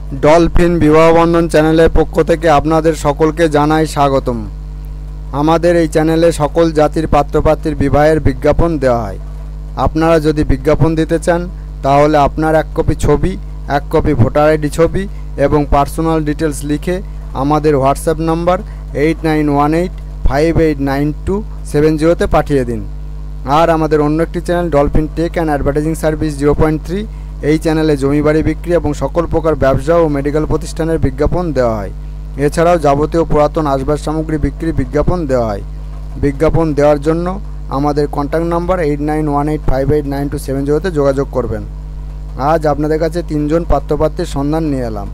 Dolphin বিবাহ বন্ধন চ্যানেলের পক্ষ থেকে আপনাদের সকলকে জানাই স্বাগতম। আমাদের এই চ্যানেলে সকল জাতির পাত্রপাত্রীর বিবাহের বিজ্ঞাপন দেওয়া হয়। আপনারা যদি বিজ্ঞাপন দিতে চান তাহলে আপনার এক কপি ছবি, এক কপি ভোটার আইডি ছবি এবং পার্সোনাল ডিটেলস লিখে আমাদের হোয়াটসঅ্যাপ নাম্বার 8918589270 পাঠিয়ে দিন। আর আমাদের অন্য একটি channel Dolphin Tech and Advertising Service 0.3, এই চ্যানেলে জমি বাড়ি বিক্রি এবং সকল প্রকার ব্যবসা ও মেডিকেল প্রতিষ্ঠানের বিজ্ঞাপন দেওয়া হয়। এছাড়াও যাবতীয় পুরাতন আসবাব সামগ্রী বিক্রি বিজ্ঞাপন দেওয়া হয়। বিজ্ঞাপন দেওয়ার জন্য আমাদের কন্ট্যাক্ট নাম্বার 8918589270 যোগাযোগ করবেন। আজ আপনাদের কাছে তিনজন পাত্রপাত্রীর সন্ধান নিয়ে এলাম।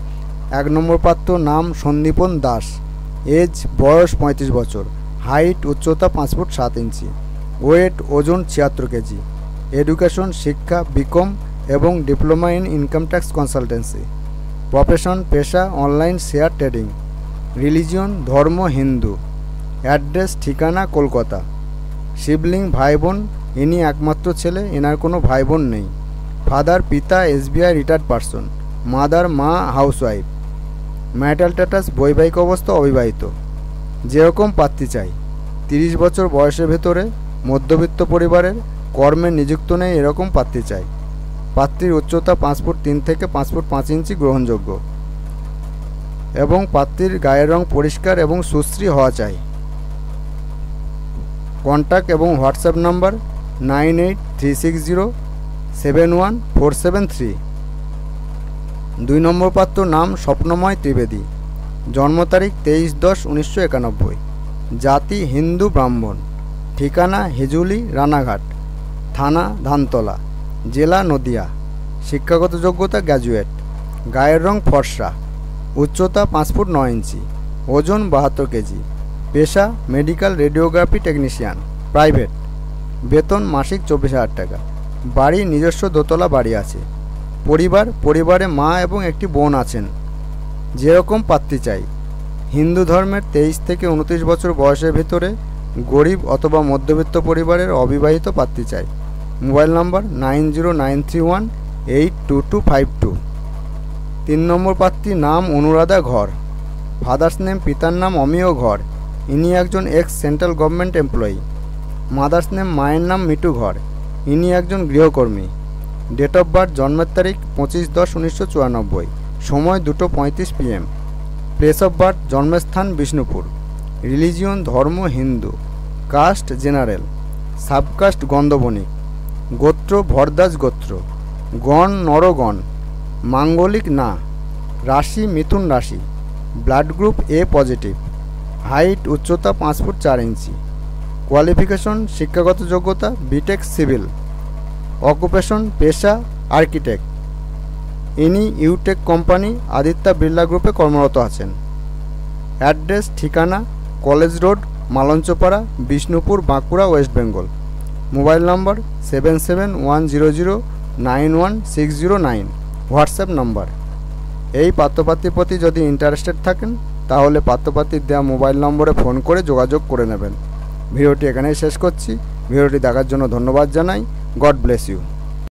1 নম্বর পাত্র, নাম সন্দীপন দাস, এজ বয়স 35 বছর, হাইট উচ্চতা 5 ফুট 7 ইঞ্চি, ওয়েট ওজন 76 কেজি, এডুকেশন শিক্ষা বিকম এবং diploma in income tax consultancy, profession পেশা অনলাইন শেয়ার ট্রেডিং, রিলিজিয়ন ধর্ম হিন্দু, অ্যাড্রেস ঠিকানা কলকাতা, শিবলিং ভাই বোন, ইনি একমাত্র ছেলে, এনার কোনো ভাই বোন নেই। ফাদার পিতা SBI রিটায়ার্ড পারসন, মাদার মা হাউসওয়াইফ, ম্যারিটাল স্ট্যাটাস বৈবাহিক অবস্থা অবিবাহিত। যেরকম পাত্রী চাই 30 বছর বয়সের ভেতরে, মধ্যবিত্ত পরিবারের, কর্মে নিযুক্ত নেই এরকম পাত্রী চাই। পাত্রীর উচ্চতা 5 ফুট 3 থেকে 5 ফুট 5 ইঞ্চি গ্রহণযোগ্য এবং পাত্রীর গায়ের রং পরিষ্কার এবং সুশ্রী হওয়া চাই। কন্ট্যাক্ট এবং হোয়াটসঅ্যাপ নাম্বার 9836071473। 2 নম্বর পাত্র, নাম স্বপ্নময় ত্রিবেদী, জন্ম তারিখ 23/10/1991, জাতি হিন্দু ব্রাহ্মণ, ঠিকানা হিজুলি রানাঘাট, থানা ধানতলা, জেলা নদিয়া, শিক্ষাগত যোগ্যতা গ্র্যাজুয়েট, গায়ের রং ফর্সা, উচ্চতা 5 ফুট 9 ইঞ্চি, ওজন 72 কেজি, পেশা মেডিকেল রেডিওগ্রাফি টেকনিশিয়ান, প্রাইভেট, বেতন মাসিক 24,000 টাকা, বাড়ি নিজস্ব দোতলা বাড়ি আছে, পরিবারে মা এবং একটি বোন আছেন। যেরকম পাত্রী চাই হিন্দু ধর্মের 23 থেকে 29 বছর বয়সের ভিতরে, গরিব অথবা মধ্যবিত্ত পরিবারের অবিবাহিত পাত্রী চাই। মোবাইল নম্বর 9093182252। 3 নম্বর পাত্রী, নাম অনুরাধা ঘর, ফাদার্স নেম পিতার নাম অমিয় ঘর, ইনি একজন x central government employee. Mother's name মায়ের নাম মিটু ঘর, ইনি একজন গৃহকর্মী। ডেট অফ বার্থ জন্মের তারিখ 25/10/1994, সময় 2:35 PM। প্লেস অফ বার্থ জন্মস্থান বিষ্ণুপুর। রিলিজিয়ন ধর্ম হিন্দু, কাস্ট জেনারেল, সাবকাস্ট গন্ধবণিক, গোত্র ভরদাস গোত্র, গণ নরগণ, মাঙ্গলিক না, রাশি মিথুন রাশি, blood group A positive, height উচ্চতা 5 ফুট 4 ইঞ্চি, কোয়ালিফিকেশন শিক্ষাগত যোগ্যতা বিটেক সিভিল, অকুপেশন পেশা আর্কিটেক্ট, ইনি ইউটেক কোম্পানি আদিত্য বিড়লা গ্রুপে কর্মরত আছেন। অ্যাড্রেস ঠিকানা college road Malanchapara Bishnupur Bankura West Bengal. Mobile number 7710091609, WhatsApp number. এই পাত্রপাত্রীর প্রতি যদি ইন্টারেস্টেড থাকেন তাহলে পাত্রপাত্রীর দেওয়া মোবাইল নম্বরে ফোন করে যোগাযোগ করে নেবেন। ভিডিওটি এখানেই শেষ করছি। ভিডিওটি দেখার জন্য ধন্যবাদ জানাই। God bless you.